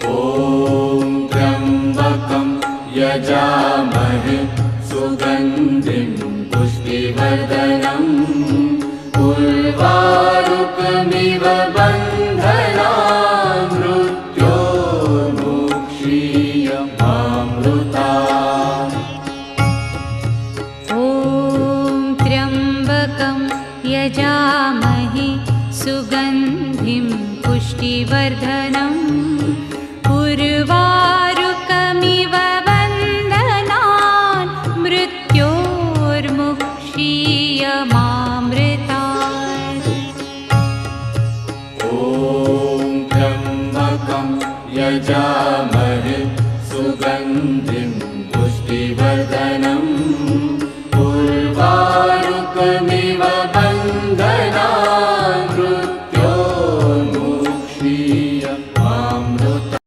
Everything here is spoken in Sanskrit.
ॐ त्र्यम्बकं यजामहे सुगन्धिं पुष्टिवर्धनम् उर्वारुकमिव बन्धनान् मृत्योर्मुक्षीयमामृतात्। ॐ त्र्यम्बकं यजामहे सुगन्धिं पुष्टिवर्धनम् उर्वारुकमिव बन्धनान् मृत्योर्मुक्षीयमामृतात्। ॐ त्र्यम्बकं यजामहे सुगन्धिं